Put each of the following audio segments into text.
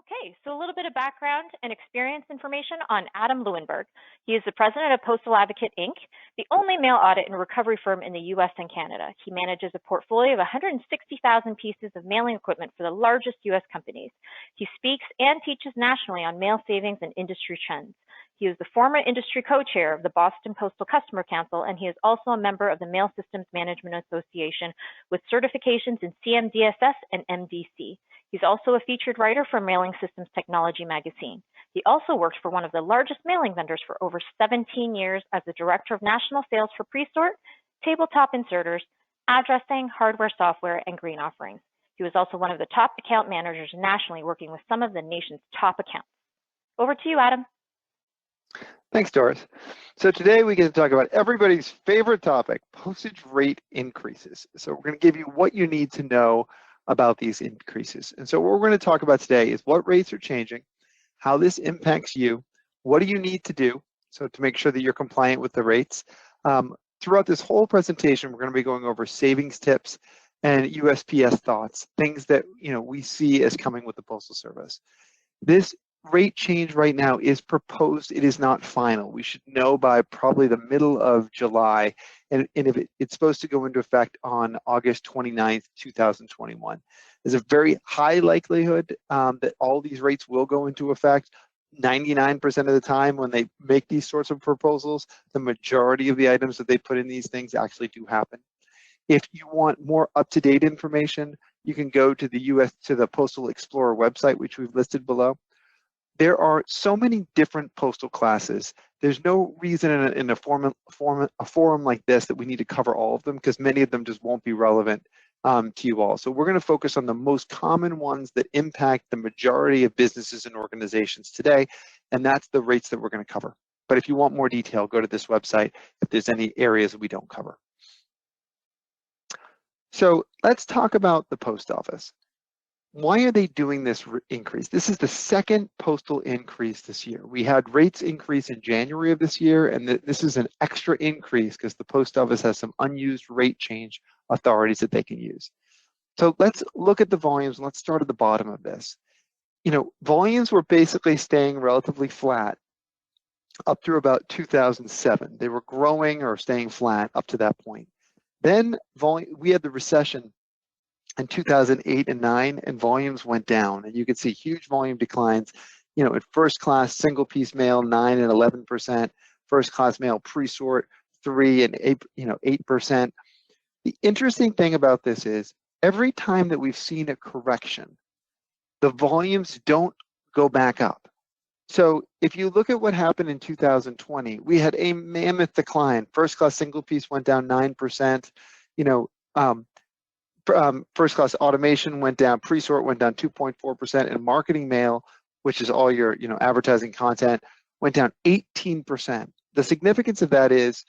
Okay, so a little bit of background and experience information on Adam Lewinberg. He is the president of Postal Advocate, Inc., the only mail audit and recovery firm in the US and Canada. He manages a portfolio of 160,000 pieces of mailing equipment for the largest US companies. He speaks and teaches nationally on mail savings and industry trends. He is the former industry co-chair of the Boston Postal Customer Council, and he is also a member of the Mail Systems Management Association with certifications in CMDSS and MDC. He's also a featured writer for Mailing Systems Technology magazine. He also worked for one of the largest mailing vendors for over 17 years as the Director of National Sales for Presort, Tabletop Inserters, Addressing, Hardware Software, and Green Offerings. He was also one of the top account managers nationally, working with some of the nation's top accounts. Over to you, Adam. Thanks, Doris. So today we get to talk about everybody's favorite topic, postage rate increases. So we're going to give you what you need to know about these increases. And so what we're going to talk about today is what rates are changing, how this impacts you, what do you need to do so to make sure that you're compliant with the rates. Throughout this whole presentation, we're going to be going over savings tips and USPS thoughts, things that we see as coming with the Postal Service. This rate change right now is proposed. It is not final. We should know by probably the middle of July, and if it's supposed to go into effect on August 29th, 2021. There's a very high likelihood that all these rates will go into effect. 99% of the time when they make these sorts of proposals, the majority of the items that they put in these things actually do happen. If you want more up-to-date information, you can go to the Postal Explorer website, which we've listed below. There are so many different postal classes. There's no reason in a forum like this that we need to cover all of them, because many of them just won't be relevant to you all. So we're going to focus on the most common ones that impact the majority of businesses and organizations today, and that's the rates that we're going to cover. But if you want more detail, go to this website if there's any areas that we don't cover. So let's talk about the post office. Why are they doing this increase? This is the second postal increase this year. We had rates increase in January of this year, and this is an extra increase because the post office has some unused rate change authorities that they can use. So let's look at the volumes. Let's start at the bottom of this. Volumes were basically staying relatively flat up through about 2007. They were growing or staying flat up to that point. Then we had the recession in 2008 and 9, and volumes went down, and you could see huge volume declines. At first class single piece mail, 9 and 11%, first class mail pre-sort 3 and 8%. The interesting thing about this is every time that we've seen a correction, the volumes don't go back up. So if you look at what happened in 2020, we had a mammoth decline. First class single piece went down 9%. First class automation went down, pre-sort went down 2.4%, and marketing mail, which is all your advertising content, went down 18%. The significance of that is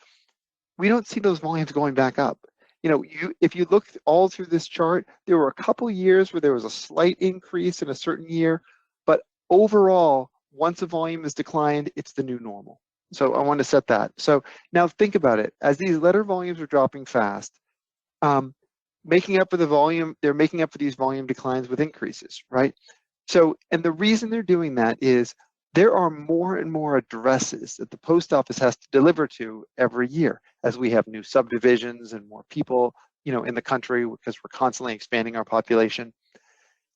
we don't see those volumes going back up. If you look all through this chart, there were a couple years where there was a slight increase in a certain year, but overall, once a volume is declined, it's the new normal. So I want to set that. So now think about it. As these letter volumes are dropping fast, making up for the volume, they're making up for these volume declines with increases, right? So, and the reason they're doing that is there are more and more addresses that the post office has to deliver to every year as we have new subdivisions and more people, in the country, because we're constantly expanding our population.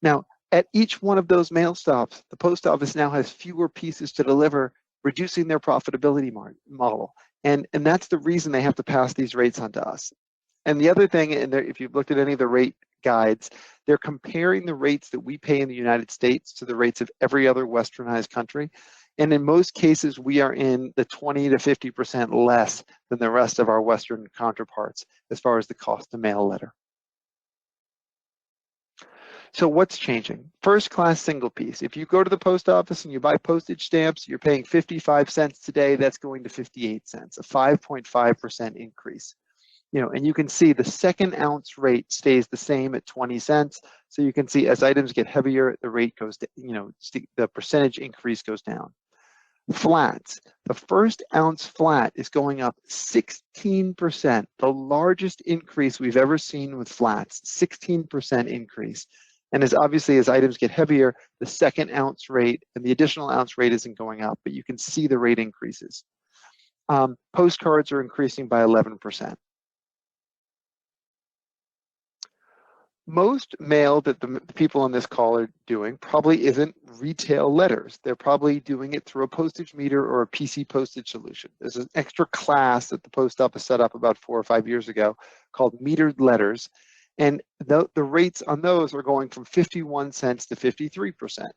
Now, at each one of those mail stops, the post office now has fewer pieces to deliver, reducing their profitability model. And that's the reason they have to pass these rates on to us. And the other thing, and if you've looked at any of the rate guides, they're comparing the rates that we pay in the United States to the rates of every other westernized country. And in most cases, we are in the 20 to 50% less than the rest of our Western counterparts as far as the cost to mail a letter. So what's changing? First class single piece. If you go to the post office and you buy postage stamps, you're paying 55 cents today, that's going to 58 cents, a 5.5% increase. And you can see the second ounce rate stays the same at 20 cents. So you can see as items get heavier, the rate goes, the percentage increase goes down. Flats, the first ounce flat is going up 16%, the largest increase we've ever seen with flats, 16% increase. And as items get heavier, the second ounce rate and the additional ounce rate isn't going up, but you can see the rate increases. Postcards are increasing by 11%. Most mail that the people on this call are doing probably isn't retail letters. They're probably doing it through a postage meter or a PC postage solution. There's an extra class that the post office set up about 4 or 5 years ago called metered letters. And the rates on those are going from 51 cents to 53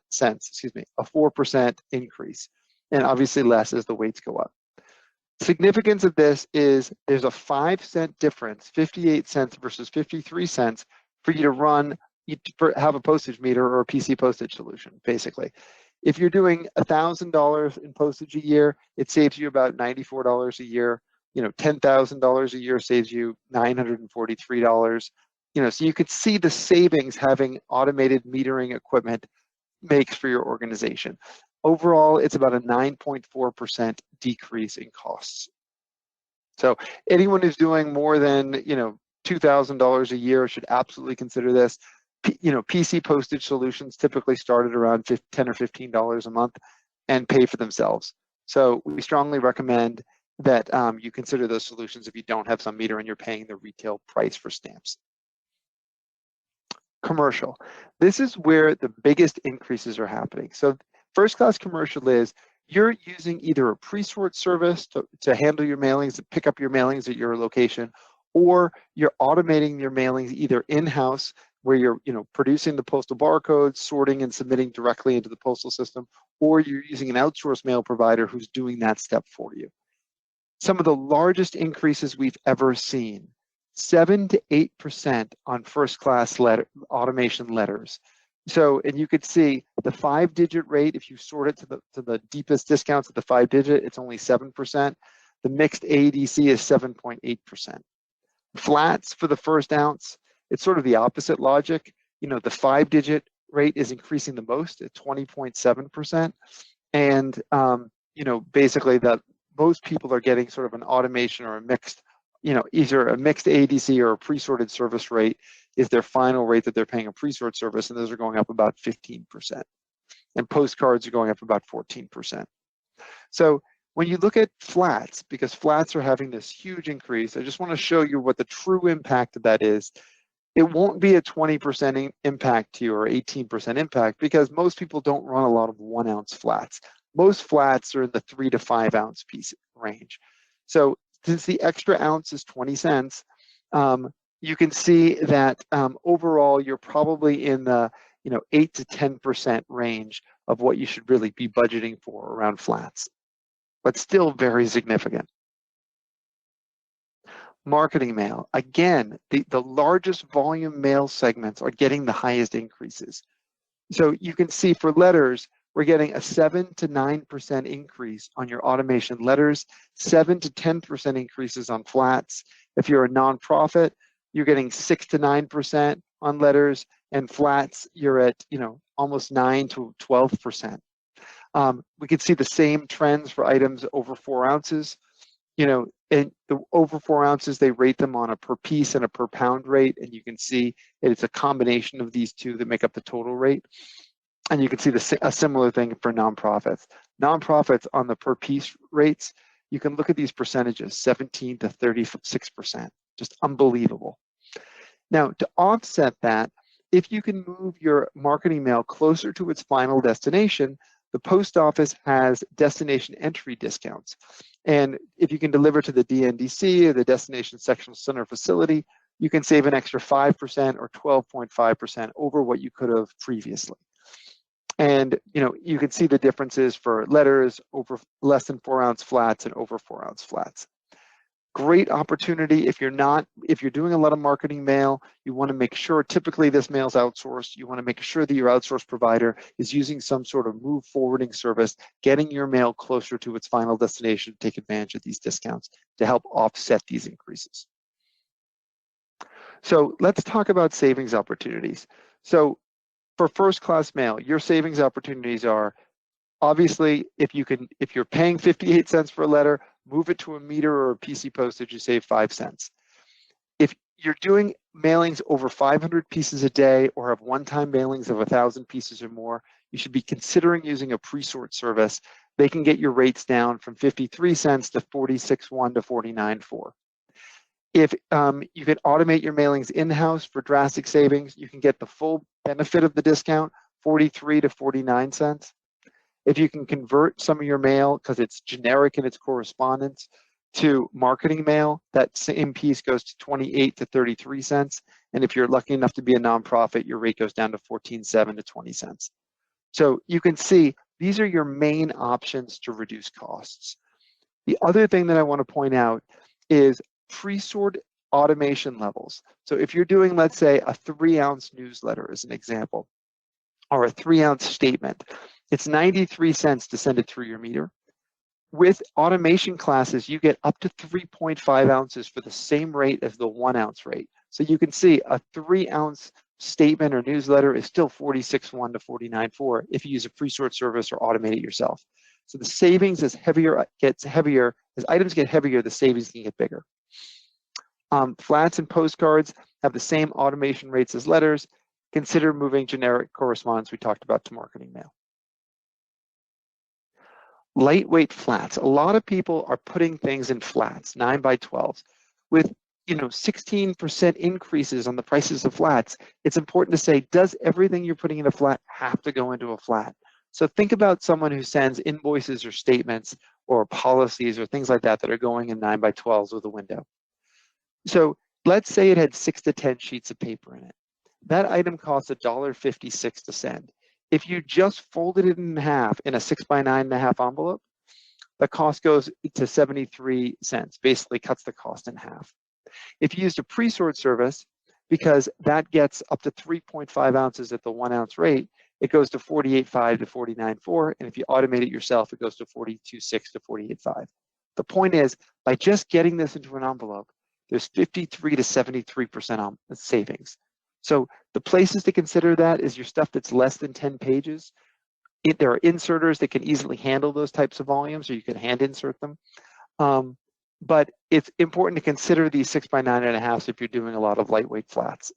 cents, excuse me, a 4% increase. And obviously less as the weights go up. Significance of this is there's a 5-cent difference, 58 cents versus 53 cents, for you to have a postage meter or a PC postage solution, basically. If you're doing $1,000 in postage a year, it saves you about $94 a year. $10,000 a year saves you $943. So you could see the savings having automated metering equipment makes for your organization. Overall, it's about a 9.4% decrease in costs. So anyone who's doing more than, $2,000 a year should absolutely consider this. PC postage solutions typically start at around $10 or $15 a month and pay for themselves. So we strongly recommend that you consider those solutions if you don't have some meter and you're paying the retail price for stamps. Commercial. This is where the biggest increases are happening. So first class commercial is you're using either a pre-sort service to handle your mailings, to pick up your mailings at your location, or you're automating your mailings either in-house where you're producing the postal barcodes, sorting and submitting directly into the postal system, or you're using an outsourced mail provider who's doing that step for you. Some of the largest increases we've ever seen, 7 to 8% on first class automation letters. So, and you could see the 5-digit rate, if you sort it to the deepest discounts at the 5-digit, it's only 7%. The mixed ADC is 7.8%. Flats for the first ounce, it's sort of the opposite logic. The 5-digit rate is increasing the most at 20.7%. And, basically most people are getting sort of an automation or a mixed, either a mixed ADC or a pre-sorted service rate is their final rate that they're paying a pre-sort service, and those are going up about 15%. And postcards are going up about 14%. So when you look at flats, because flats are having this huge increase, I just want to show you what the true impact of that is. It won't be a 20% impact to you or 18% impact because most people don't run a lot of 1-ounce flats. Most flats are in the 3 to 5 ounce piece range. So since the extra ounce is 20 cents, you can see that overall you're probably in the 8 to 10% range of what you should really be budgeting for around flats, but still very significant. Marketing mail, again, the largest volume mail segments are getting the highest increases. So you can see for letters, we're getting a 7 to 9% increase on your automation letters, 7 to 10% increases on flats. If you're a nonprofit, you're getting 6 to 9% on letters, and flats, you're at almost 9 to 12%. We could see the same trends for items over 4 ounces. And the over 4 ounces, they rate them on a per piece and a per pound rate, and you can see that it's a combination of these two that make up the total rate. And you can see a similar thing for nonprofits. Nonprofits on the per piece rates, you can look at these percentages, 17 to 36%, just unbelievable. Now, to offset that, if you can move your marketing mail closer to its final destination, the post office has destination entry discounts. And if you can deliver to the DNDC or the destination sectional center facility, you can save an extra 5% or 12.5% over what you could have previously. And you can see the differences for letters over less than 4 ounce flats and over 4 ounce flats. Great opportunity if you're doing a lot of marketing mail, you want to make sure, typically this mail's outsourced, you want to make sure that your outsourced provider is using some sort of move forwarding service, getting your mail closer to its final destination to take advantage of these discounts to help offset these increases. So let's talk about savings opportunities. So for first class mail, your savings opportunities are obviously if you're paying 58 cents for a letter, move it to a meter or a PC postage, you save 5 cents. If you're doing mailings over 500 pieces a day or have one-time mailings of 1,000 pieces or more, you should be considering using a pre-sort service. They can get your rates down from 53 cents to 46.1 to 49.4. If you can automate your mailings in-house for drastic savings, you can get the full benefit of the discount, 43 to 49 cents. If you can convert some of your mail, because it's generic in its correspondence, to marketing mail, that same piece goes to 28 to 33 cents. And if you're lucky enough to be a nonprofit, your rate goes down to 14.7 to 20 cents. So you can see these are your main options to reduce costs. The other thing that I want to point out is pre-sort automation levels. So if you're doing, let's say, a 3-ounce newsletter as an example, or a 3-ounce statement, it's 93 cents to send it through your meter. With automation classes, you get up to 3.5 ounces for the same rate as the 1-ounce rate. So you can see a 3-ounce statement or newsletter is still 46.1 to 49.4 if you use a pre-sort service or automate it yourself. So the savings as gets heavier, as items get heavier, the savings can get bigger. Flats and postcards have the same automation rates as letters. Consider moving generic correspondence we talked about to marketing mail. Lightweight flats. A lot of people are putting things in flats, 9 by 12s. With 16% increases on the prices of flats, it's important to say, does everything you're putting in a flat have to go into a flat? So think about someone who sends invoices or statements or policies or things like that that are going in 9 by 12s with a window. So let's say it had 6 to 10 sheets of paper in it. That item costs $1.56 to send. If you just folded it in half in a 6 by 9.5 envelope, the cost goes to 73 cents, basically cuts the cost in half. If you used a pre-sort service, because that gets up to 3.5 ounces at the 1-ounce rate, it goes to 48.5 to 49.4, and if you automate it yourself, it goes to 42.6 to 48.5. The point is, by just getting this into an envelope, there's 53 to 73% savings. So the places to consider that is your stuff that's less than 10 pages. There are inserters that can easily handle those types of volumes, or you can hand insert them. But it's important to consider these 6 by 9.5 if you're doing a lot of lightweight flats.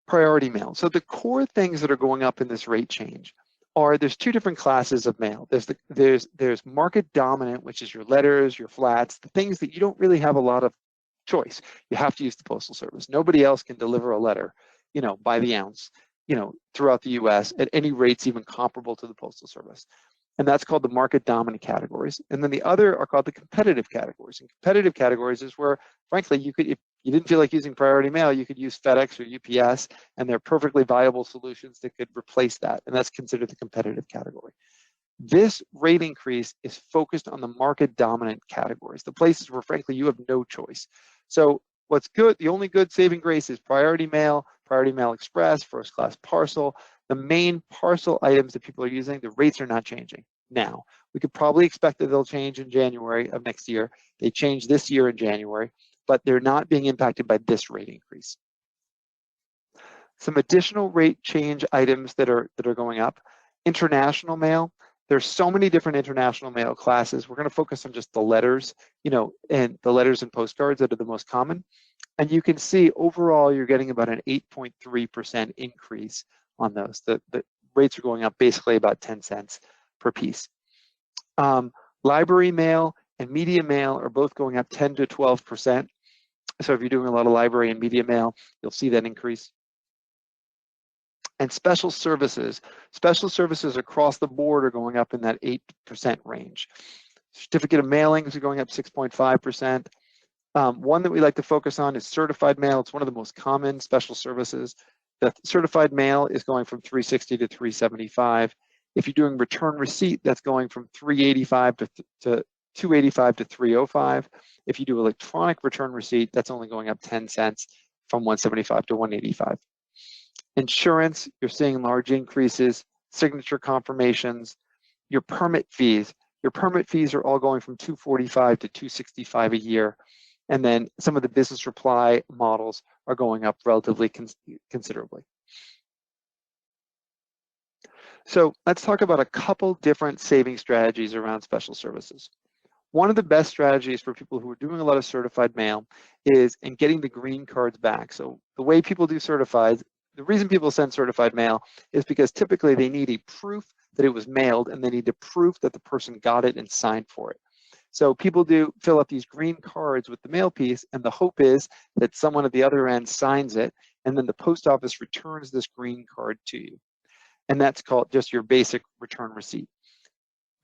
Priority mail. So the core things that are going up in this rate change are, there's 2 different classes of mail. There's market dominant, which is your letters, your flats, the things that you don't really have a lot of choice. You have to use the Postal Service. Nobody else can deliver a letter, by the ounce, throughout the US at any rates even comparable to the Postal Service. And that's called the market dominant categories. And then the other are called the competitive categories. And competitive categories is where, frankly, you could, if you didn't feel like using priority mail, you could use FedEx or UPS, and they're perfectly viable solutions that could replace that. And that's considered the competitive category. This rate increase is focused on the market dominant categories, the places where, frankly, you have no choice. So what's good, the only good saving grace is Priority Mail Express, first class parcel. The main parcel items that people are using, the rates are not changing now. We could probably expect that they'll change in January of next year. They changed this year in January, but they're not being impacted by this rate increase. Some additional rate change items that are going up. International mail. There's so many different international mail classes. We're going to focus on just the letters, and the letters and postcards that are the most common. And you can see overall, you're getting about an 8.3% increase on those. The rates are going up basically about 10 cents per piece. Library mail and media mail are both going up 10 to 12%. So if you're doing a lot of library and media mail, you'll see that increase. And special services across the board are going up in that 8% range. Certificate of mailings are going up 6.5%. One that we like to focus on is certified mail. It's one of the most common special services. The certified mail is going from $360 to $375. If you're doing return receipt, that's going from $385 to $285 to $305. If you do electronic return receipt, that's only going up 10 cents from $175 to $185. Insurance, you're seeing large increases. Signature confirmations, your permit fees. Your permit fees are all going from $245 to $265 a year. And then some of the business reply models are going up relatively considerably. So let's talk about a couple different saving strategies around special services. One of the best strategies for people who are doing a lot of certified mail is in getting the green cards back. So the way people do certified, the reason people send certified mail is because typically they need a proof that it was mailed, and they need a proof that the person got it and signed for it. So people do fill up these green cards with the mail piece, and the hope is that someone at the other end signs it, and then the post office returns this green card to you. And that's called just your basic return receipt.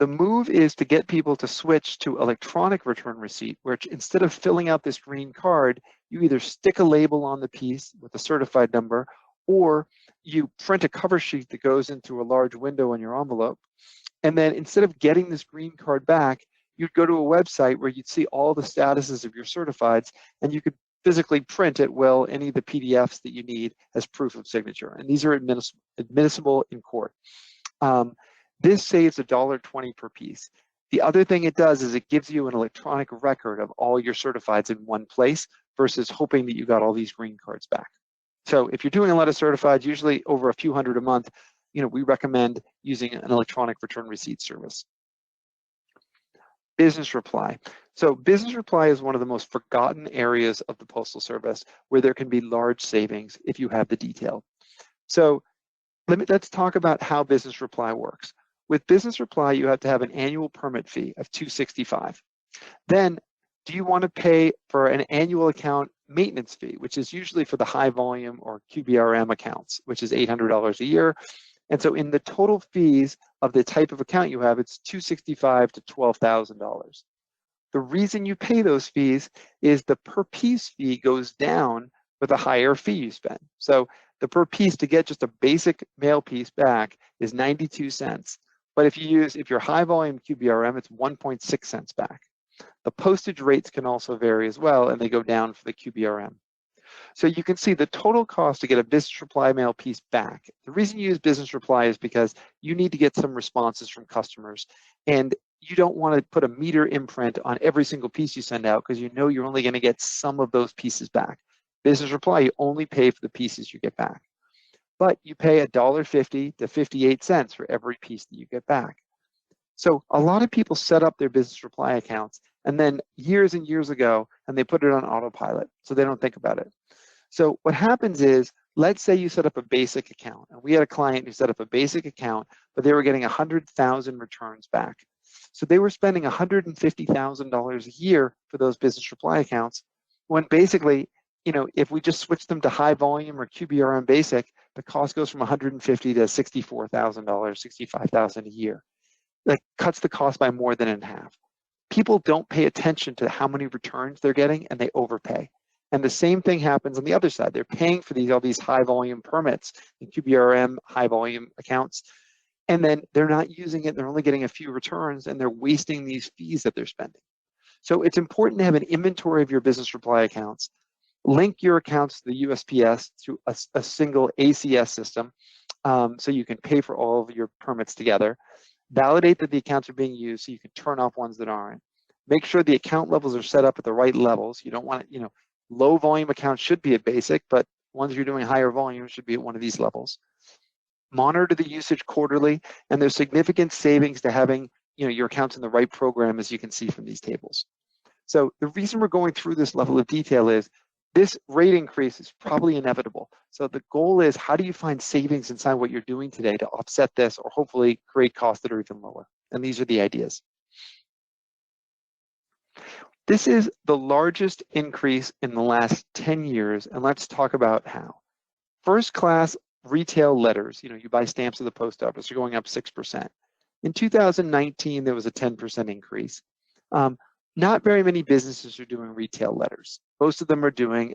The move is to get people to switch to electronic return receipt, where instead of filling out this green card, you either stick a label on the piece with a certified number, or you print a cover sheet that goes into a large window on your envelope. And then instead of getting this green card back, you'd go to a website where you'd see all the statuses of your certifieds, and you could physically print at will any of the PDFs that you need as proof of signature. And these are admissible in court. This saves $1.20 per piece. The other thing it does is it gives you an electronic record of all your certifieds in one place versus hoping that you got all these green cards back. So if you're doing a lot of certifieds, usually over a few hundred a month, we recommend using an electronic return receipt service. Business reply. So business reply is one of the most forgotten areas of the Postal Service where there can be large savings if you have the detail. So let's talk about how business reply works. With business reply, you have to have an annual permit fee of $265. Then, do you want to pay for an annual account maintenance fee, which is usually for the high volume or QBRM accounts, which is $800 a year. And so in the total fees of the type of account you have, it's $265 to $12,000. The reason you pay those fees is the per piece fee goes down with a higher fee you spend. So the per piece to get just a basic mail piece back is 92 cents. But if you're high volume QBRM, it's 1.6 cents back. The postage rates can also vary as well, and they go down for the QBRM. So you can see the total cost to get a business reply mail piece back. The reason you use business reply is because you need to get some responses from customers, and you don't want to put a meter imprint on every single piece you send out because you know you're only going to get some of those pieces back. Business reply, you only pay for the pieces you get back. But you pay $1.50 to 58 cents for every piece that you get back. So a lot of people set up their business reply accounts and then years and years ago, and they put it on autopilot, so they don't think about it. So what happens is, let's say you set up a basic account, and we had a client who set up a basic account, but they were getting 100,000 returns back. So they were spending $150,000 a year for those business reply accounts, when basically, if we just switch them to high volume or QBRM basic, the cost goes from $150,000 to $64,000, $65,000 a year. That cuts the cost by more than in half. People don't pay attention to how many returns they're getting, and they overpay. And the same thing happens on the other side. They're paying for all these high volume permits in QBRM high volume accounts, and then they're not using it. They're only getting a few returns, and they're wasting these fees that they're spending. So it's important to have an inventory of your business reply accounts. Link your accounts to the USPS through a single ACS system, so you can pay for all of your permits together. Validate that the accounts are being used so you can turn off ones that aren't. Make sure the account levels are set up at the right levels. You don't want to, low volume accounts should be at basic, but ones you're doing higher volume should be at one of these levels. Monitor the usage quarterly, and there's significant savings to having your accounts in the right program, as you can see from these tables. So the reason we're going through this level of detail is this rate increase is probably inevitable. So the goal is, how do you find savings inside what you're doing today to offset this, or hopefully create costs that are even lower? And these are the ideas. This is the largest increase in the last 10 years, and let's talk about how. First class retail letters, you buy stamps at the post office, are going up 6%. In 2019, there was a 10% increase. Not very many businesses are doing retail letters. Most of them are doing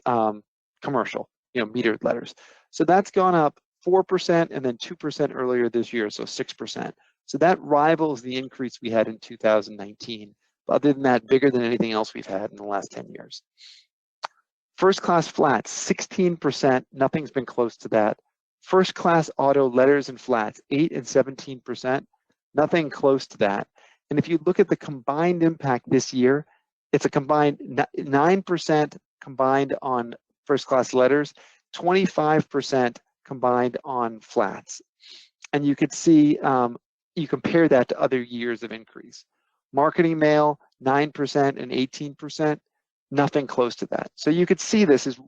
commercial, metered letters. So that's gone up 4% and then 2% earlier this year, so 6%. So that rivals the increase we had in 2019. But other than that, bigger than anything else we've had in the last 10 years. First class flats, 16%, nothing's been close to that. First class auto letters and flats, 8 and 17%, nothing close to that. And if you look at the combined impact this year, it's a combined 9% combined on first class letters, 25% combined on flats. And you could see, you compare that to other years of increase. Marketing mail, 9% and 18%, nothing close to that. So you could see this is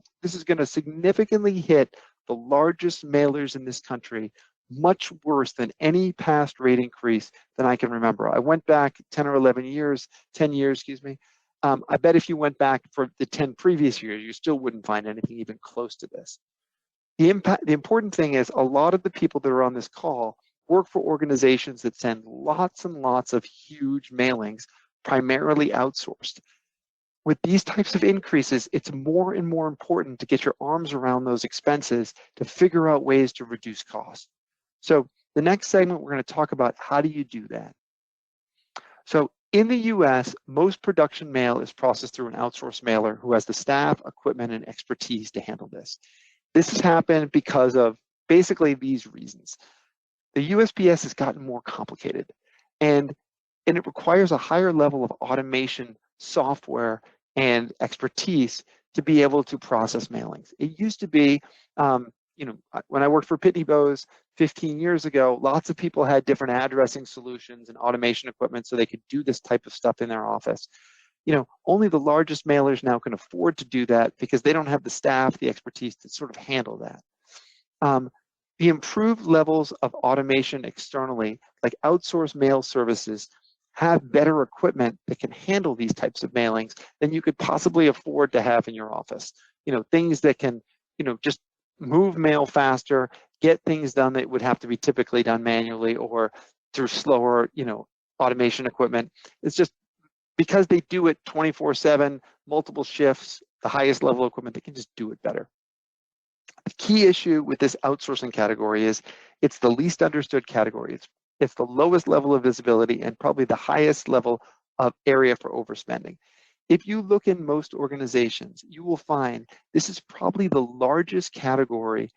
going to significantly hit the largest mailers in this country, much worse than any past rate increase than I can remember. I went back 10 or 11 years, 10 years, excuse me. I bet if you went back for the 10 previous years, you still wouldn't find anything even close to this. The important thing is a lot of the people that are on this call work for organizations that send lots and lots of huge mailings, primarily outsourced. With these types of increases, it's more and more important to get your arms around those expenses to figure out ways to reduce costs. So the next segment, we're going to talk about how do you do that. So in the US, most production mail is processed through an outsourced mailer who has the staff, equipment, and expertise to handle this. This has happened because of basically these reasons. The USPS has gotten more complicated, and it requires a higher level of automation, software, and expertise to be able to process mailings. It used to be, when I worked for Pitney Bowes 15 years ago, lots of people had different addressing solutions and automation equipment so they could do this type of stuff in their office. Only the largest mailers now can afford to do that because they don't have the staff, the expertise to sort of handle that. The improved levels of automation externally, like outsourced mail services, have better equipment that can handle these types of mailings than you could possibly afford to have in your office. Things that can, just move mail faster, get things done that would have to be typically done manually or through slower, automation equipment. It's just because they do it 24/7, multiple shifts, the highest level of equipment, they can just do it better. The key issue with this outsourcing category is it's the least understood category. It's the lowest level of visibility and probably the highest level of area for overspending. If you look in most organizations, you will find this is probably the largest category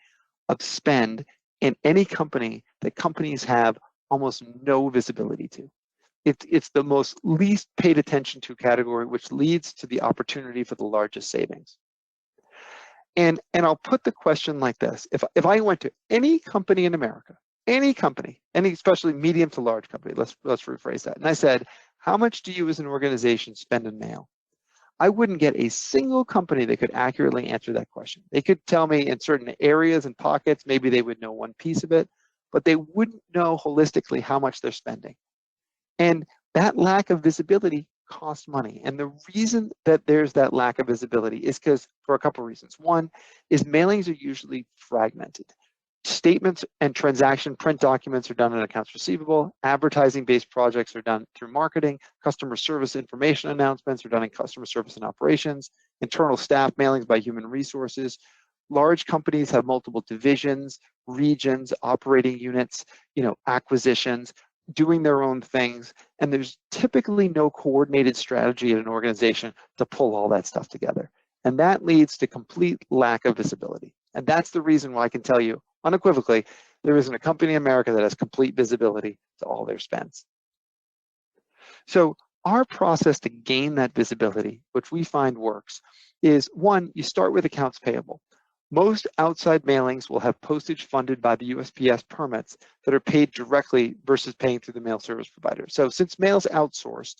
of spend in any company that companies have almost no visibility to. It's the most least paid attention to category, which leads to the opportunity for the largest savings. And I'll put the question like this. If I went to any company in America, any company, any especially medium to large company, let's rephrase that, and I said, how much do you as an organization spend in mail? I wouldn't get a single company that could accurately answer that question. They could tell me in certain areas and pockets, maybe they would know one piece of it, but they wouldn't know holistically how much they're spending. And that lack of visibility costs money. And the reason that there's that lack of visibility is because for a couple of reasons. One is mailings are usually fragmented. Statements and transaction print documents are done in accounts receivable. Advertising-based projects are done through marketing. Customer service information announcements are done in customer service and operations. Internal staff mailings by human resources. Large companies have multiple divisions, regions, operating units, acquisitions, doing their own things, and there's typically no coordinated strategy in an organization to pull all that stuff together. And that leads to complete lack of visibility. And that's the reason why I can tell you unequivocally, there isn't a company in America that has complete visibility to all their spends. So our process to gain that visibility, which we find works, is one, you start with accounts payable. Most outside mailings will have postage funded by the USPS permits that are paid directly versus paying through the mail service provider. So since mail's outsourced,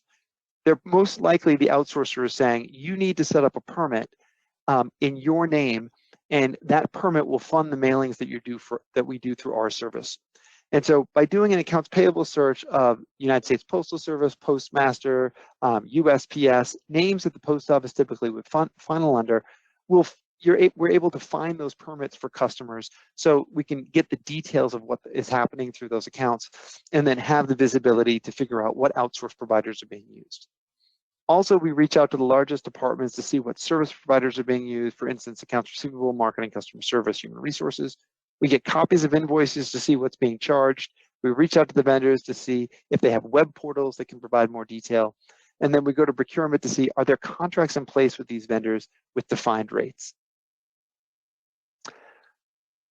they're most likely the outsourcer is saying, you need to set up a permit in your name, and that permit will fund the mailings that we do through our service. And so by doing an accounts payable search of United States Postal Service, Postmaster, USPS, names that the post office typically would funnel under, we're able to find those permits for customers so we can get the details of what is happening through those accounts and then have the visibility to figure out what outsourced providers are being used. Also, we reach out to the largest departments to see what service providers are being used, for instance, accounts receivable, marketing, customer service, human resources. We get copies of invoices to see what's being charged. We reach out to the vendors to see if they have web portals that can provide more detail. And then we go to procurement to see, are there contracts in place with these vendors with defined rates?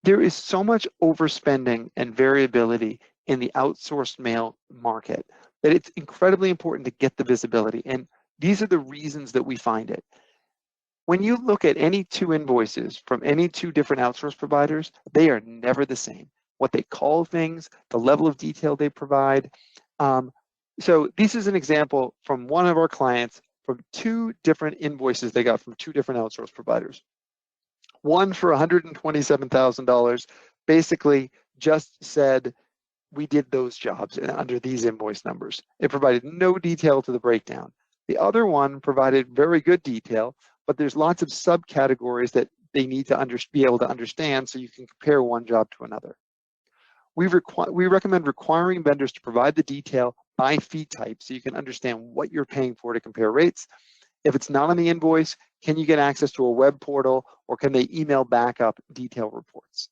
There is so much overspending and variability in the outsourced mail market that it's incredibly important to get the visibility. And these are the reasons that we find it. When you look at any two invoices from any two different outsource providers, they are never the same. What they call things, the level of detail they provide. So this is an example from one of our clients from 2 different invoices they got from 2 different outsource providers. One for $127,000 basically just said, we did those jobs under these invoice numbers. It provided no detail to the breakdown. The other one provided very good detail, but there's lots of subcategories that they need to be able to understand so you can compare one job to another. We recommend requiring vendors to provide the detail by fee type so you can understand what you're paying for to compare rates. If it's not on the invoice, can you get access to a web portal, or can they email backup detail reports?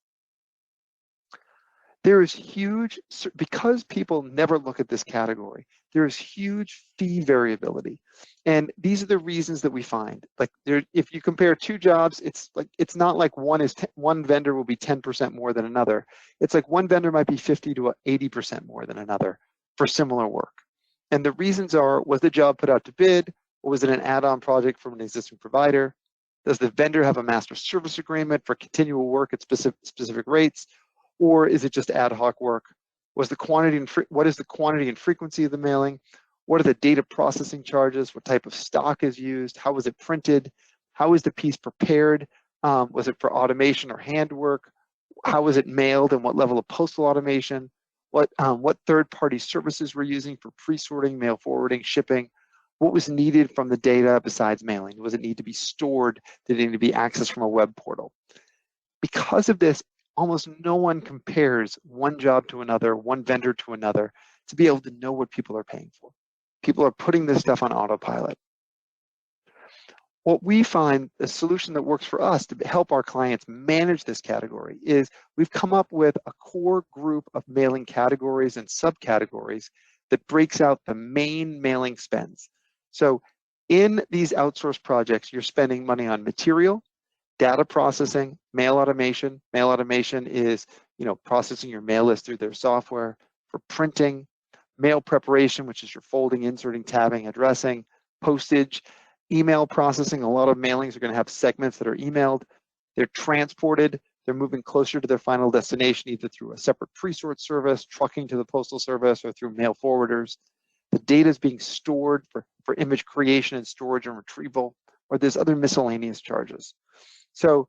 There is huge, because people never look at this category, there is huge fee variability. And these are the reasons that we find. Like, if you compare 2 jobs, it's not like one vendor will be 10% more than another. It's like one vendor might be 50 to 80% more than another for similar work. And the reasons are, was the job put out to bid, or was it an add-on project from an existing provider? Does the vendor have a master service agreement for continual work at specific rates? Or is it just ad hoc work? What is the quantity and frequency of the mailing? What are the data processing charges? What type of stock is used? How was it printed? How was the piece prepared? Was it for automation or handwork? How was it mailed, and what level of postal automation? What third-party services we're using for pre-sorting, mail forwarding, shipping? What was needed from the data besides mailing? Was it need to be stored? Did it need to be accessed from a web portal? Because of this, almost no one compares one job to another, one vendor to another, to be able to know what people are paying for. People are putting this stuff on autopilot. What we find, the solution that works for us to help our clients manage this category, is we've come up with a core group of mailing categories and subcategories that breaks out the main mailing spends. So in these outsourced projects, you're spending money on material, data processing, mail automation. Mail automation is, processing your mail list through their software. For printing, mail preparation, which is your folding, inserting, tabbing, addressing, postage, email processing. A lot of mailings are going to have segments that are emailed. They're transported. They're moving closer to their final destination, either through a separate pre-sort service, trucking to the postal service, or through mail forwarders. The data is being stored for image creation and storage and retrieval, or there's other miscellaneous charges. So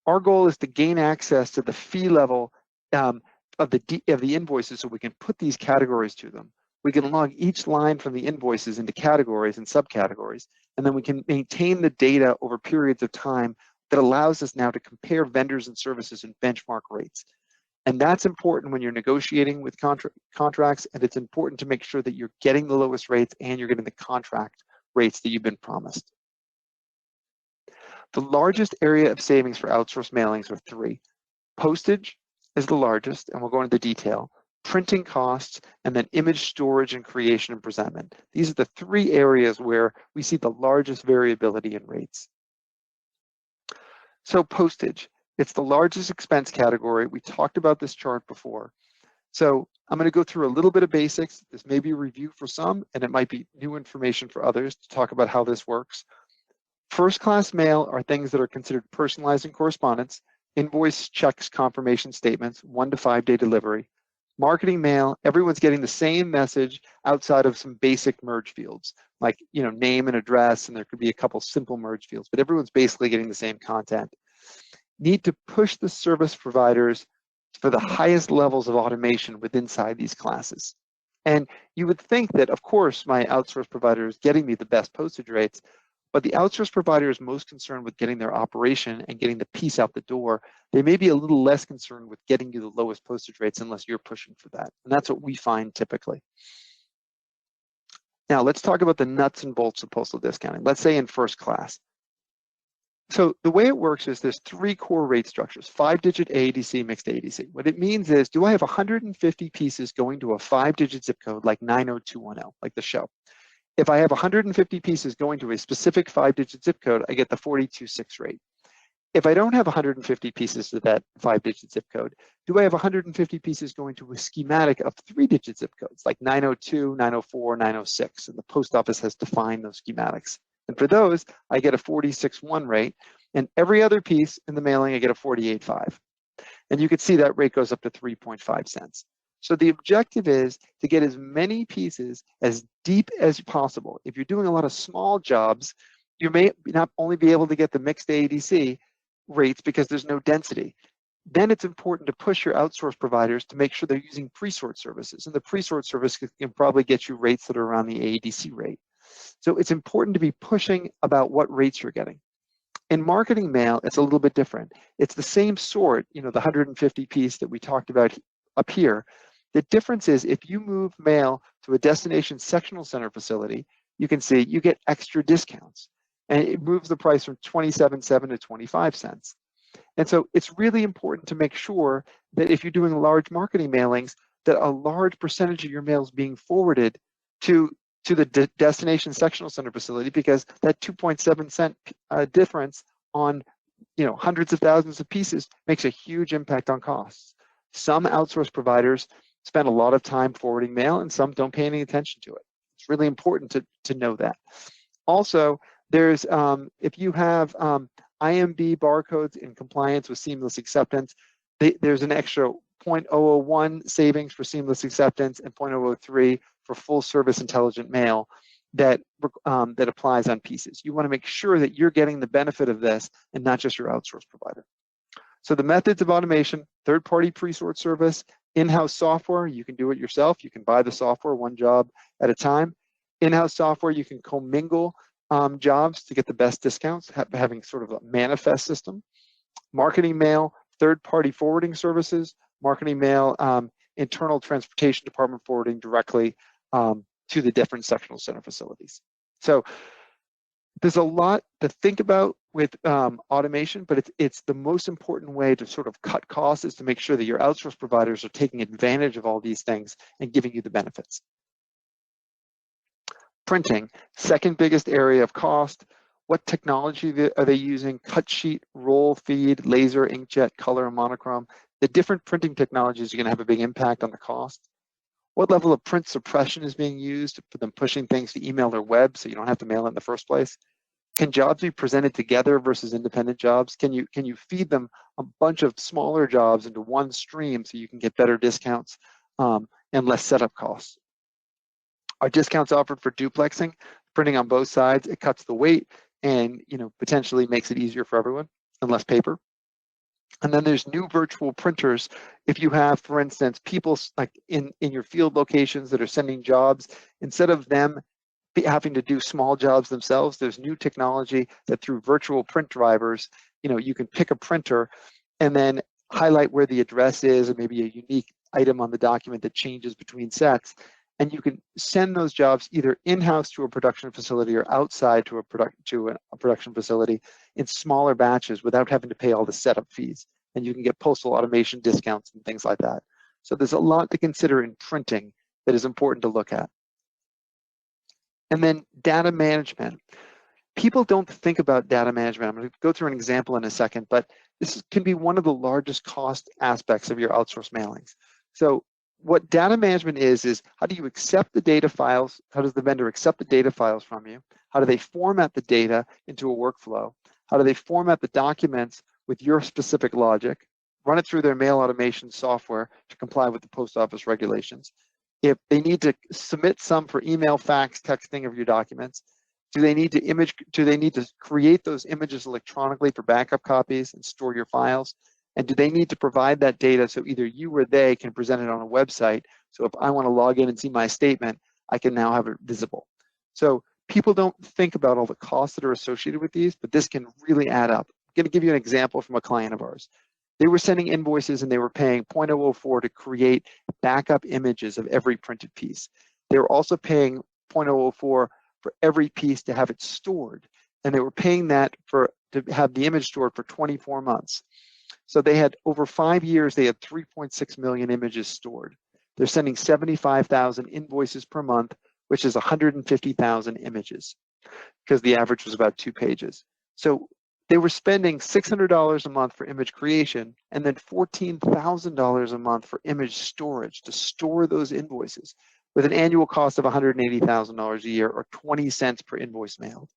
our goal is to gain access to the fee level of the invoices so we can put these categories to them. We can log each line from the invoices into categories and subcategories, and then we can maintain the data over periods of time that allows us now to compare vendors and services and benchmark rates. And that's important when you're negotiating with contracts, and it's important to make sure that you're getting the lowest rates and you're getting the contract rates that you've been promised. The largest area of savings for outsourced mailings are 3. Postage is the largest, and we'll go into the detail. Printing costs, and then image storage and creation and presentment. These are the 3 areas where we see the largest variability in rates. So postage, it's the largest expense category. We talked about this chart before. So I'm going to go through a little bit of basics. This may be a review for some, and it might be new information for others to talk about how this works. First-class mail are things that are considered personalized in correspondence, invoice, checks, confirmation statements, 1 to 5 day delivery. Marketing mail, everyone's getting the same message outside of some basic merge fields, like name and address, and there could be a couple simple merge fields, but everyone's basically getting the same content. Need to push the service providers for the highest levels of automation within these classes. And you would think that, of course, my outsource provider is getting me the best postage rates, but the outsource provider is most concerned with getting their operation and getting the piece out the door. They may be a little less concerned with getting you the lowest postage rates unless you're pushing for that. And that's what we find typically. Now let's talk about the nuts and bolts of postal discounting. Let's say in first class. So the way it works is there's 3 core rate structures: 5-digit AADC, mixed AADC. What it means is, do I have 150 pieces going to a 5-digit zip code like 90210, like the show? If I have 150 pieces going to a specific 5-digit zip code, I get the 42.6 rate. If I don't have 150 pieces to that 5-digit zip code, do I have 150 pieces going to a schematic of 3-digit zip codes like 902, 904, 906, and the post office has defined those schematics. And for those, I get a 46.1 rate, and every other piece in the mailing, I get a 48.5. And you can see that rate goes up to 3.5 cents. So the objective is to get as many pieces as deep as possible. If you're doing a lot of small jobs, you may not only be able to get the mixed AADC rates because there's no density. Then it's important to push your outsourced providers to make sure they're using pre-sort services. And the pre-sort service can probably get you rates that are around the AADC rate. So it's important to be pushing about what rates you're getting. In marketing mail, it's a little bit different. It's the same sort, the 150 piece that we talked about up here. The difference is if you move mail to a destination sectional center facility, you can see you get extra discounts. And it moves the price from 27.7 to 25 cents. And so it's really important to make sure that if you're doing large marketing mailings, that a large percentage of your mail is being forwarded to the destination sectional center facility, because that 2.7 cent difference on hundreds of thousands of pieces makes a huge impact on costs. Some outsourced providers spend a lot of time forwarding mail, and some don't pay any attention to it. It's really important to know that. Also, there's if you have IMB barcodes in compliance with seamless acceptance, there's an extra 0.001 savings for seamless acceptance and 0.003 for full service intelligent mail that applies on pieces. You want to make sure that you're getting the benefit of this and not just your outsourced provider. So the methods of automation: third-party pre-sort service, in-house software. You can do it yourself. You can buy the software one job at a time. In-house software, you can commingle jobs to get the best discounts, having sort of a manifest system. Marketing mail, third-party forwarding services. Marketing mail, internal transportation department forwarding directly to the different sectional center facilities. So there's a lot to think about with automation, but it's the most important way to sort of cut costs is to make sure that your outsourced providers are taking advantage of all these things and giving you the benefits. Printing, second biggest area of cost. What technology are they using? Cut sheet, roll, feed, laser, inkjet, color, and monochrome. The different printing technologies are going to have a big impact on the cost. What level of print suppression is being used for them pushing things to email or web so you don't have to mail it in the first place? Can jobs be presented together versus independent jobs? Can you feed them a bunch of smaller jobs into one stream so you can get better discounts and less setup costs? Are discounts offered for duplexing, printing on both sides? It cuts the weight and potentially makes it easier for everyone and less paper. And then there's new virtual printers. If you have, for instance, people like in your field locations that are sending jobs, instead of them having to do small jobs themselves, there's new technology that through virtual print drivers, you can pick a printer and then highlight where the address is and maybe a unique item on the document that changes between sets. And you can send those jobs either in-house to a production facility or outside to a production facility in smaller batches without having to pay all the setup fees. And you can get postal automation discounts and things like that. So there's a lot to consider in printing that is important to look at. And then data management. People don't think about data management. I'm going to go through an example in a second, but this can be one of the largest cost aspects of your outsourced mailings. So what data management is how do you accept the data files? How does the vendor accept the data files from you? How do they format the data into a workflow? How do they format the documents with your specific logic? Run it through their mail automation software to comply with the post office regulations. If they need to submit some for email, fax, texting of your documents, do they need to create those images electronically for backup copies and store your files? And do they need to provide that data so either you or they can present it on a website? So if I want to log in and see my statement, I can now have it visible. So people don't think about all the costs that are associated with these, but this can really add up. I'm going to give you an example from a client of ours. They were sending invoices and they were paying 0.004 to create backup images of every printed piece. They were also paying 0.004 for every piece to have it stored. And they were paying that to have the image stored for 24 months. So they had, over 5 years, they had 3.6 million images stored. They're sending 75,000 invoices per month, which is 150,000 images, because the average was about 2 pages. So they were spending $600 a month for image creation and then $14,000 a month for image storage to store those invoices, with an annual cost of $180,000 a year, or 20 cents per invoice mailed.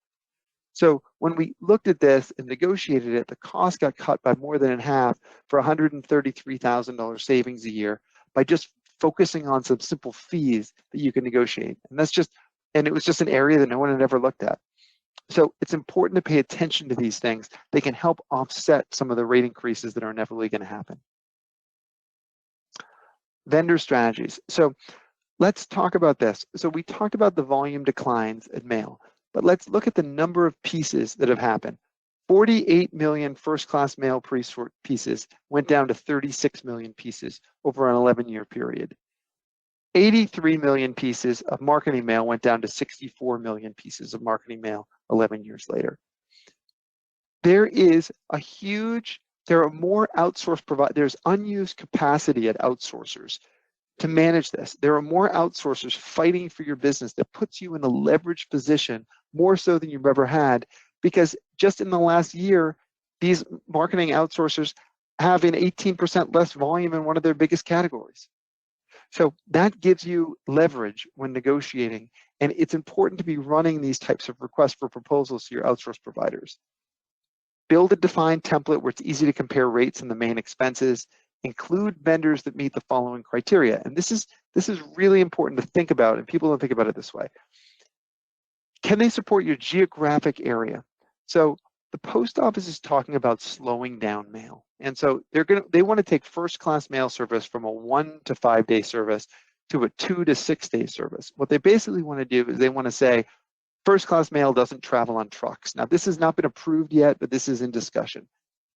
So when we looked at this and negotiated it, the cost got cut by more than in half for $133,000 savings a year by just focusing on some simple fees that you can negotiate. And it was just an area that no one had ever looked at. So it's important to pay attention to these things. They can help offset some of the rate increases that are inevitably going to happen. Vendor strategies. So let's talk about this. So we talked about the volume declines at mail, but let's look at the number of pieces that have happened. 48 million first-class mail pre-sort pieces went down to 36 million pieces over an 11-year period. 83 million pieces of marketing mail went down to 64 million pieces of marketing mail 11 years later. There are more outsourced providers, there's unused capacity at outsourcers to manage this. There are more outsourcers fighting for your business that puts you in a leveraged position more so than you've ever had, because just in the last year, these marketing outsourcers have an 18% less volume in one of their biggest categories. So that gives you leverage when negotiating, and it's important to be running these types of requests for proposals to your outsourced providers. Build a defined template where it's easy to compare rates and the main expenses. Include vendors that meet the following criteria. And this is really important to think about, and people don't think about it this way. Can they support your geographic area? So the post office is talking about slowing down mail. And so they want to take first-class mail service from a 1 to 5 day service to a 2 to 6 day service. What they basically want to do is they want to say, first-class mail doesn't travel on trucks. Now, this has not been approved yet, but this is in discussion.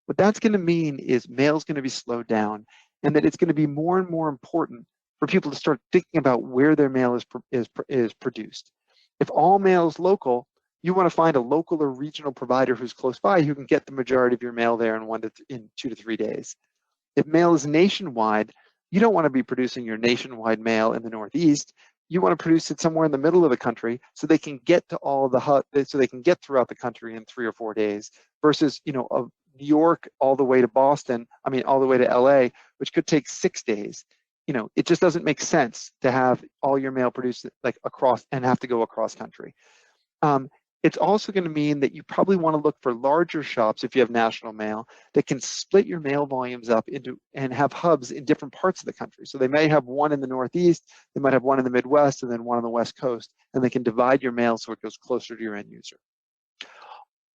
What that's going to mean is mail is going to be slowed down, and that it's going to be more and more important for people to start thinking about where their mail is produced. If all mail is local, you want to find a local or regional provider who's close by who can get the majority of your mail there in 2 to 3 days. If mail is nationwide, you don't want to be producing your nationwide mail in the Northeast. You want to produce it somewhere in the middle of the country so they can get to all the so they can get throughout the country in 3 or 4 days, versus of New York all the way to Boston, all the way to LA, which could take 6 days. It just doesn't make sense to have all your mail produced like across and have to go across country. It's also going to mean that you probably want to look for larger shops if you have national mail that can split your mail volumes up into and have hubs in different parts of the country. So they may have one in the Northeast, they might have one in the Midwest, and then one on the West Coast, and they can divide your mail so it goes closer to your end user.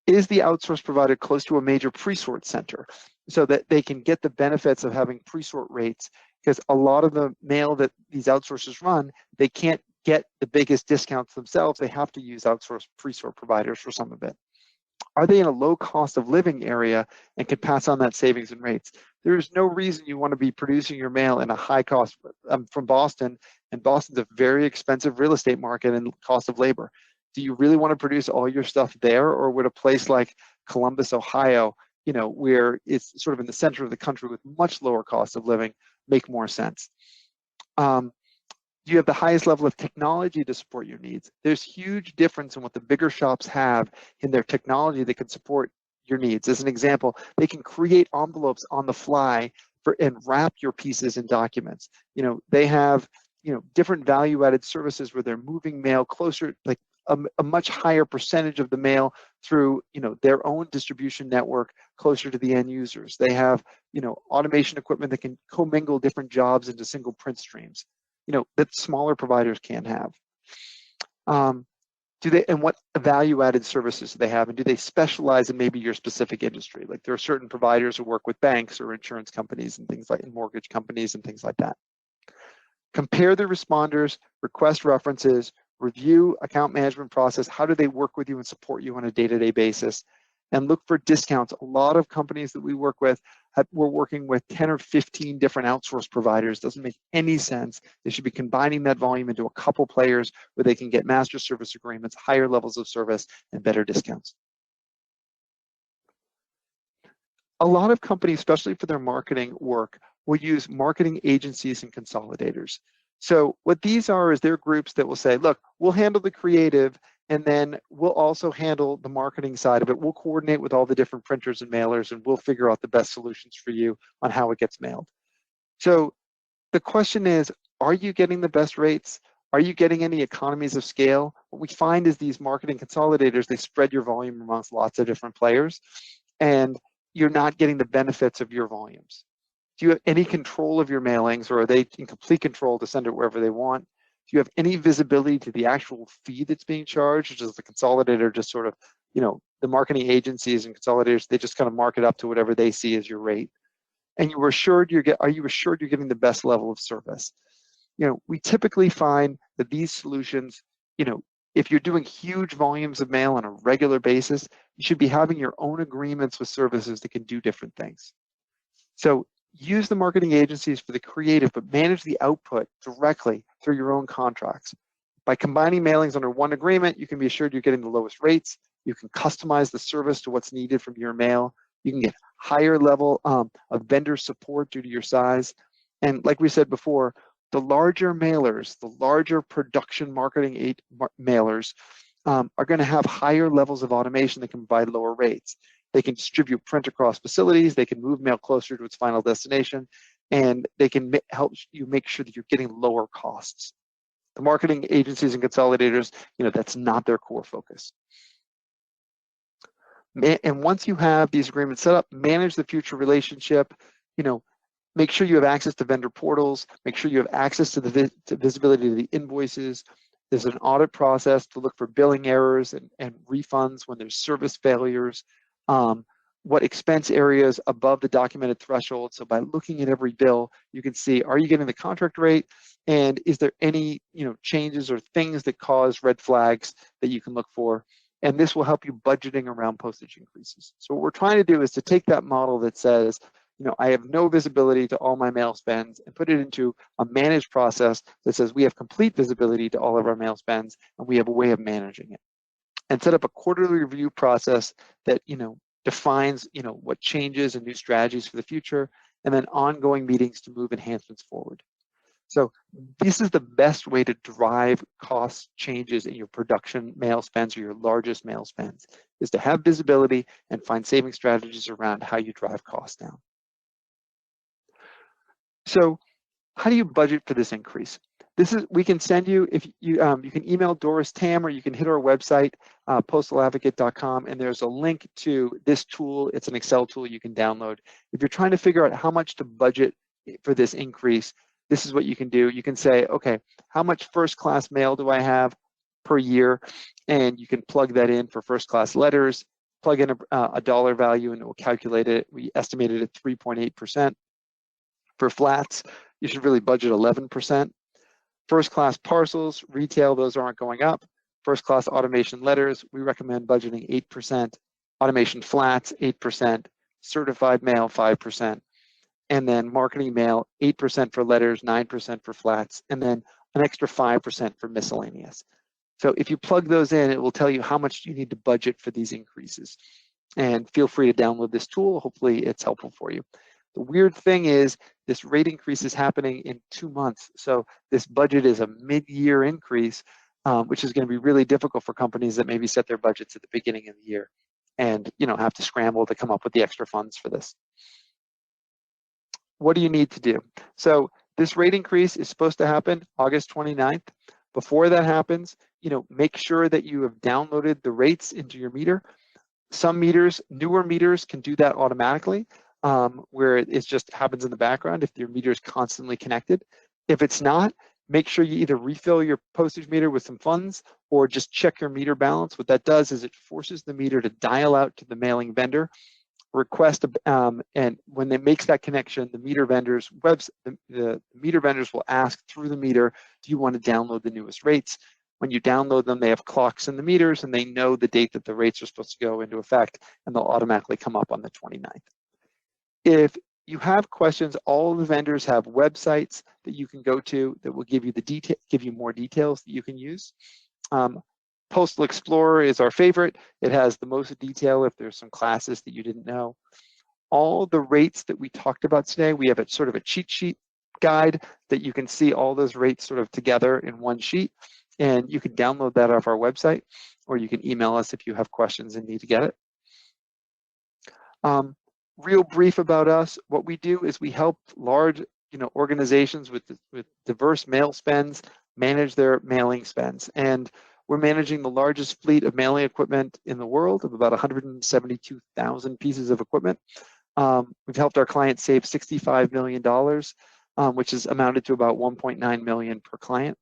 Is the outsourced provider close to a major pre-sort center so that they can get the benefits of having pre-sort rates? Because a lot of the mail that these outsourcers run, they can't get the biggest discounts themselves. They have to use outsourced pre-sort providers for some of it. Are they in a low cost of living area and can pass on that savings and rates? There's no reason you want to be producing your mail in a high cost from Boston, and Boston's a very expensive real estate market and cost of labor. Do you really want to produce all your stuff there, or would a place like Columbus, Ohio, where it's sort of in the center of the country with much lower cost of living, make more sense? Do you have the highest level of technology to support your needs? There's huge difference in what the bigger shops have in their technology that can support your needs. As an example, they can create envelopes on the fly and wrap your pieces in documents. They have different value-added services where they're moving mail closer, like a much higher percentage of the mail through their own distribution network closer to the end users. They have automation equipment that can commingle different jobs into single print streams that smaller providers can't have. And what value-added services do they have, and do they specialize in maybe your specific industry? Like there are certain providers who work with banks or insurance companies and things like, and mortgage companies and things like that. Compare the responders, request references, review account management process. How do they work with you and support you on a day-to-day basis? And look for discounts. A lot of companies that we work with, we're working with 10 or 15 different outsourced providers. Doesn't make any sense. They should be combining that volume into a couple players where they can get master service agreements, higher levels of service, and better discounts. A lot of companies, especially for their marketing work, will use marketing agencies and consolidators. So what these are is they're groups that will say, look, we'll handle the creative, and then we'll also handle the marketing side of it. We'll coordinate with all the different printers and mailers, and we'll figure out the best solutions for you on how it gets mailed. So the question is, are you getting the best rates? Are you getting any economies of scale? What we find is these marketing consolidators, they spread your volume amongst lots of different players, and you're not getting the benefits of your volumes. Do you have any control of your mailings, or are they in complete control to send it wherever they want? Do you have any visibility to the actual fee that's being charged, or does the consolidator just sort of, the marketing agencies and consolidators, they just kind of mark it up to whatever they see as your rate? And are you assured you're getting the best level of service? We typically find that these solutions, if you're doing huge volumes of mail on a regular basis, you should be having your own agreements with services that can do different things. So use the marketing agencies for the creative, but manage the output directly through your own contracts. By combining mailings under one agreement, you can be assured you're getting the lowest rates. You can customize the service to what's needed from your mail. You can get higher level of vendor support due to your size. And like we said before, the larger mailers, the larger production marketing mailers are going to have higher levels of automation that can provide lower rates. They can distribute print across facilities, they can move mail closer to its final destination, and they can help you make sure that you're getting lower costs. The marketing agencies and consolidators, that's not their core focus. And once you have these agreements set up, manage the future relationship, make sure you have access to vendor portals, make sure you have access to the visibility of the invoices. There's an audit process to look for billing errors and refunds when there's service failures. What expense areas above the documented threshold. So by looking at every bill, you can see, are you getting the contract rate? And is there any changes or things that cause red flags that you can look for? And this will help you budgeting around postage increases. So what we're trying to do is to take that model that says, I have no visibility to all my mail spends, and put it into a managed process that says we have complete visibility to all of our mail spends, and we have a way of managing it. And set up a quarterly review process that defines what changes and new strategies for the future, and then ongoing meetings to move enhancements forward. So this is the best way to drive cost changes in your production mail spends or your largest mail spends, is to have visibility and find saving strategies around how you drive costs down. So how do you budget for this increase? We can send you, if you can email Doris Tam, or you can hit our website, postaladvocate.com, and there's a link to this tool. It's an Excel tool you can download. If you're trying to figure out how much to budget for this increase, this is what you can do. You can say, okay, how much first-class mail do I have per year? And you can plug that in for first-class letters, plug in a dollar value, and it will calculate it. We estimated at 3.8%. For flats, you should really budget 11%. First-class parcels, retail, those aren't going up. First-class automation letters, we recommend budgeting 8%. Automation flats, 8%. Certified mail, 5%. And then marketing mail, 8% for letters, 9% for flats, and then an extra 5% for miscellaneous. So if you plug those in, it will tell you how much you need to budget for these increases. And feel free to download this tool. Hopefully it's helpful for you. The weird thing is this rate increase is happening in 2 months. So this budget is a mid-year increase, which is going to be really difficult for companies that maybe set their budgets at the beginning of the year and have to scramble to come up with the extra funds for this. What do you need to do? So this rate increase is supposed to happen August 29th. Before that happens, make sure that you have downloaded the rates into your meter. Some meters, newer meters, can do that automatically, where it just happens in the background if your meter is constantly connected. If it's not, make sure you either refill your postage meter with some funds or just check your meter balance. What that does is it forces the meter to dial out to the mailing vendor, request, and when it makes that connection, the meter vendors the meter vendors will ask through the meter, do you want to download the newest rates? When you download them, they have clocks in the meters and they know the date that the rates are supposed to go into effect, and they'll automatically come up on the 29th. If you have questions, all of the vendors have websites that you can go to that will give you more details that you can use. Postal Explorer is our favorite. It has the most detail if there's some classes that you didn't know. All the rates that we talked about today, we have sort of a cheat sheet guide that you can see all those rates sort of together in one sheet, and you can download that off our website, or you can email us if you have questions and need to get it. Real brief about us, what we do is we help large organizations with diverse mail spends manage their mailing spends, and we're managing the largest fleet of mailing equipment in the world of about 172,000 pieces of equipment. We've helped our clients save $65 million, which is amounted to about 1.9 million per client.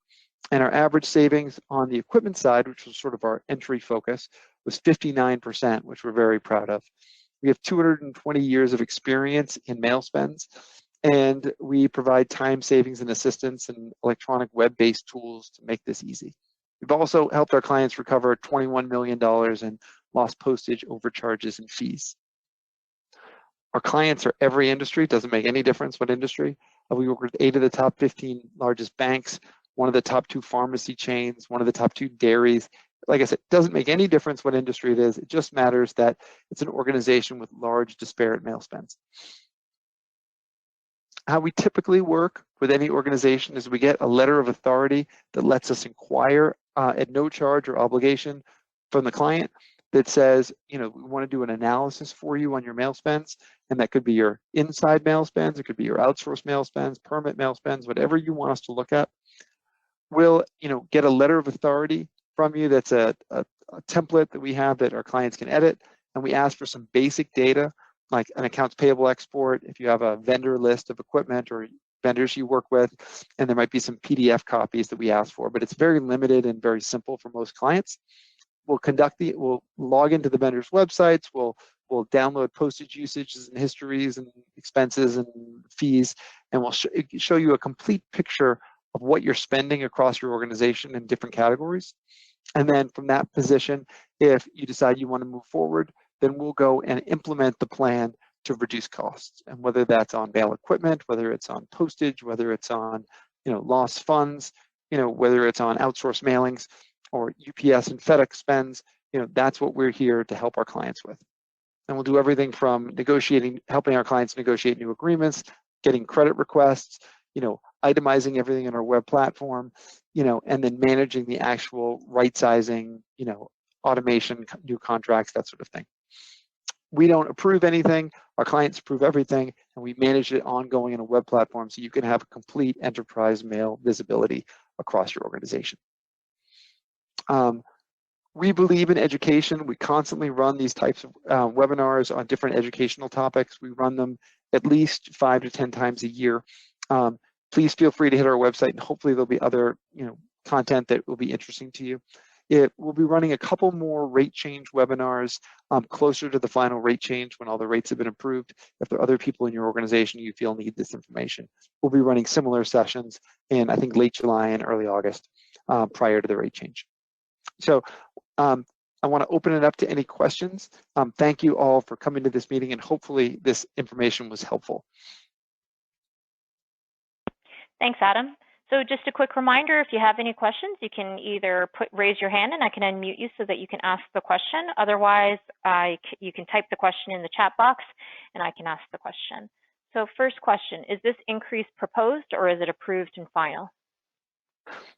And our average savings on the equipment side, which was sort of our entry focus, was 59%, which we're very proud of. We have 220 years of experience in mail spends, and we provide time savings and assistance and electronic web-based tools to make this easy. We've also helped our clients recover $21 million in lost postage overcharges and fees. Our clients are every industry. It doesn't make any difference what industry. We work with 8 of the top 15 largest banks, 1 of the top 2 pharmacy chains, 1 of the top 2 dairies. Like I said, it doesn't make any difference what industry it is. It just matters that it's an organization with large disparate mail spends. How we typically work with any organization is we get a letter of authority that lets us inquire at no charge or obligation from the client that says, we want to do an analysis for you on your mail spends, and that could be your inside mail spends, it could be your outsourced mail spends, permit mail spends, whatever you want us to look at. We'll, get a letter of authority from you that's a template that we have that our clients can edit, and we ask for some basic data like an accounts payable export, if you have a vendor list of equipment or vendors you work with, and there might be some PDF copies that we ask for, but it's very limited and very simple for most clients. We'll log into the vendor's websites, we'll download postage usages and histories and expenses and fees, and we'll show you a complete picture of what you're spending across your organization in different categories. And then from that position, if you decide you want to move forward, then we'll go and implement the plan to reduce costs. And whether that's on mail equipment, whether it's on postage, whether it's on lost funds, whether it's on outsourced mailings or UPS and FedEx spends, that's what we're here to help our clients with. And we'll do everything from helping our clients negotiate new agreements, getting credit requests, itemizing everything in our web platform, and then managing the actual right sizing, automation, new contracts, that sort of thing. We don't approve anything, our clients approve everything, and we manage it ongoing in a web platform so you can have complete enterprise mail visibility across your organization. We believe in education. We constantly run these types of webinars on different educational topics. We run them at least 5 to 10 times a year. Please feel free to hit our website, and hopefully there'll be other content that will be interesting to you. We'll be running a couple more rate change webinars closer to the final rate change when all the rates have been approved. If there are other people in your organization you feel need this information, we'll be running similar sessions in, I think, late July and early August prior to the rate change. So I want to open it up to any questions. Thank you all for coming to this meeting, and hopefully this information was helpful. Thanks, Adam. So just a quick reminder, if you have any questions, you can either raise your hand and I can unmute you so that you can ask the question. Otherwise, you can type the question in the chat box and I can ask the question. So first question, is this increase proposed or is it approved and final?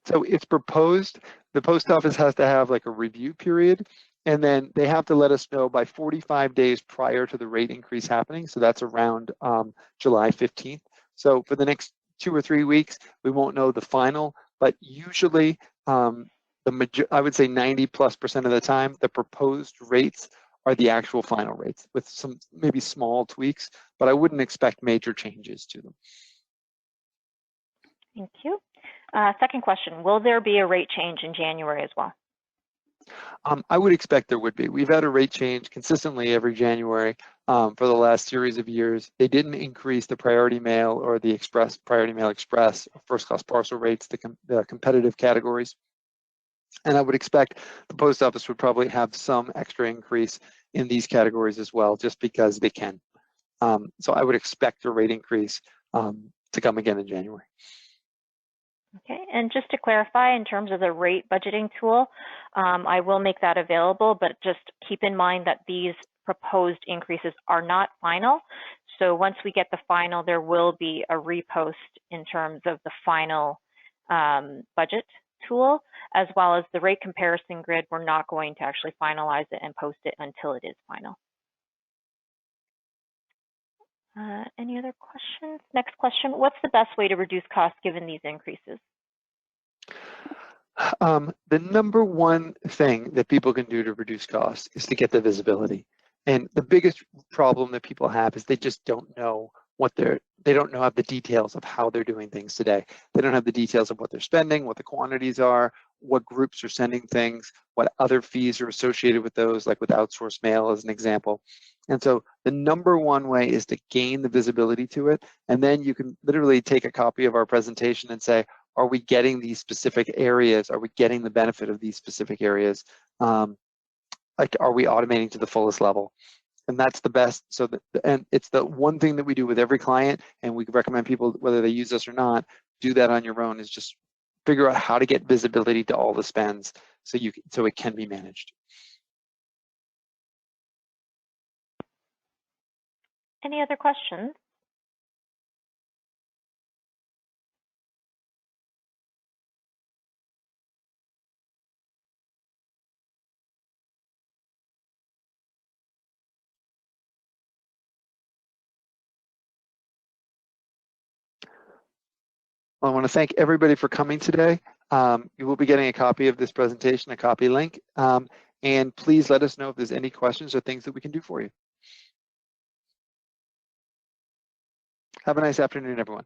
So it's proposed. The post office has to have like a review period, and then they have to let us know by 45 days prior to the rate increase happening. So that's around July 15th. So for the next 2 or 3 weeks, we won't know the final, but usually I would say 90+% of the time, the proposed rates are the actual final rates with some maybe small tweaks, but I wouldn't expect major changes to them. Thank you. Second question, will there be a rate change in January as well? I would expect there would be. We've had a rate change consistently every January for the last series of years. They didn't increase the priority mail or the priority mail express or first class parcel rates, the competitive categories. And I would expect the post office would probably have some extra increase in these categories as well, just because they can. So I would expect a rate increase to come again in January. Okay, and just to clarify, in terms of the rate budgeting tool, I will make that available, but just keep in mind that these proposed increases are not final. So once we get the final, there will be a repost in terms of the final budget tool, as well as the rate comparison grid. We're not going to actually finalize it and post it until it is final. Any other questions? Next question, what's the best way to reduce costs given these increases? The number one thing that people can do to reduce costs is to get the visibility. And the biggest problem that people have is they just don't know they don't have the details of how they're doing things today. They don't have the details of what they're spending, what the quantities are, what groups are sending things, what other fees are associated with those, like with outsourced mail as an example. And so the number one way is to gain the visibility to it. And then you can literally take a copy of our presentation and say, are we getting these specific areas? Are we getting the benefit of these specific areas? Like, are we automating to the fullest level? And that's the best. So and it's the one thing that we do with every client, and we recommend people, whether they use us or not, do that on your own, is just figure out how to get visibility to all the spends so it can be managed. Any other questions? Well, I want to thank everybody for coming today. You will be getting a copy of this presentation, a copy link, and please let us know if there's any questions or things that we can do for you. Have a nice afternoon, everyone.